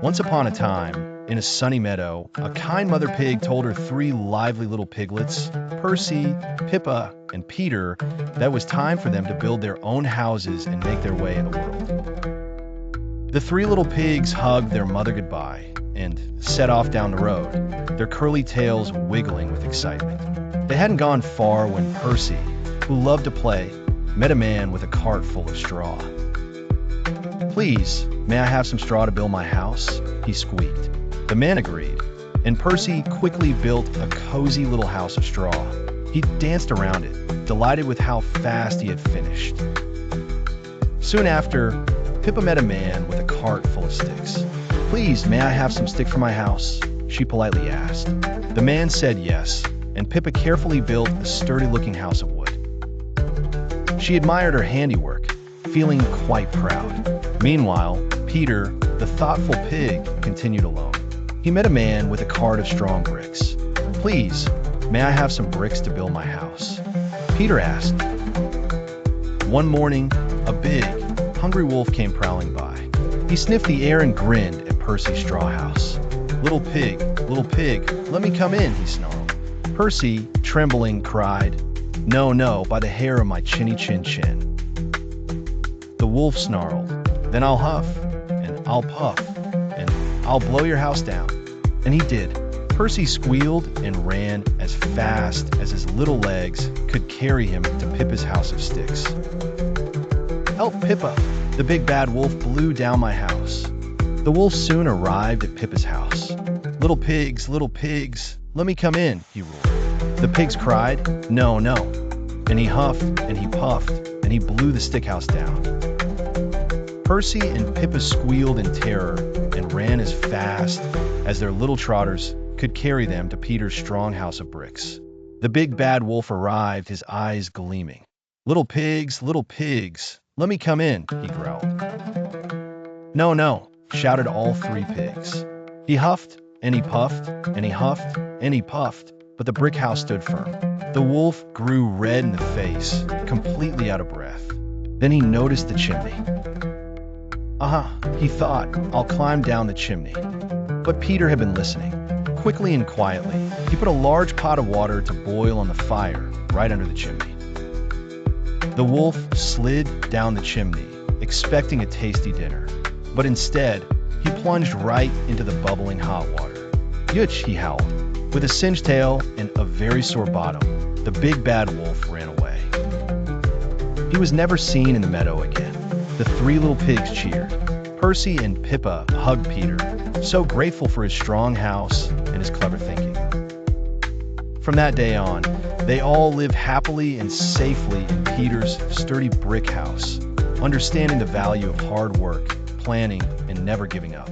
Once upon a time, in a sunny meadow, a kind mother pig told her three lively little piglets, Percy, Pippa, and Peter, that it was time for them to build their own houses and make their way in the world. The three little pigs hugged their mother goodbye and set off down the road, their curly tails wiggling with excitement. They hadn't gone far when Percy, who loved to play, met a man with a cart full of straw. "Please, may I have some straw to build my house?" he squeaked. The man agreed, and Percy quickly built a cozy little house of straw. He danced around it, delighted with how fast he had finished. Soon after, Pippa met a man with a cart full of sticks. "Please, may I have some stick for my house?" she politely asked. The man said yes, and Pippa carefully built a sturdy-looking house of wood. She admired her handiwork, feeling quite proud. Meanwhile, Peter, the thoughtful pig, continued alone. He met a man with a cart of strong bricks. "Please, may I have some bricks to build my house?" Peter asked. One morning, a big, hungry wolf came prowling by. He sniffed the air and grinned at Percy's straw house. Little pig, let me come in," he snarled. Percy, trembling, cried, "No, no, by the hair of my chinny chin chin." The wolf snarled, "Then I'll huff, and I'll puff, and I'll blow your house down." And he did. Percy squealed and ran as fast as his little legs could carry him to Pippa's house of sticks. "Help, Pippa! The big bad wolf blew down my house." The wolf soon arrived at Pippa's house. Little pigs, let me come in," he roared. The pigs cried, "No, no." And he huffed and he puffed and he blew the stick house down. Percy and Pippa squealed in terror and ran as fast as their little trotters could carry them to Peter's strong house of bricks. The big bad wolf arrived, his eyes gleaming. Little pigs, let me come in," he growled. "No, no," shouted all three pigs. He huffed and he puffed and he huffed and he puffed, but the brick house stood firm. The wolf grew red in the face, completely out of breath. Then he noticed the chimney. "Aha," he thought, "I'll climb down the chimney." But Peter had been listening. Quickly and quietly, he put a large pot of water to boil on the fire right under the chimney. The wolf slid down the chimney, expecting a tasty dinner. But instead, he plunged right into the bubbling hot water. "Yuch," he howled. With a singed tail and a very sore bottom, the big bad wolf ran away. He was never seen in the meadow again. The three little pigs cheered. Percy and Pippa hugged Peter, so grateful for his strong house and his clever thinking. From that day on, they all lived happily and safely in Peter's sturdy brick house, understanding the value of hard work, planning, and never giving up.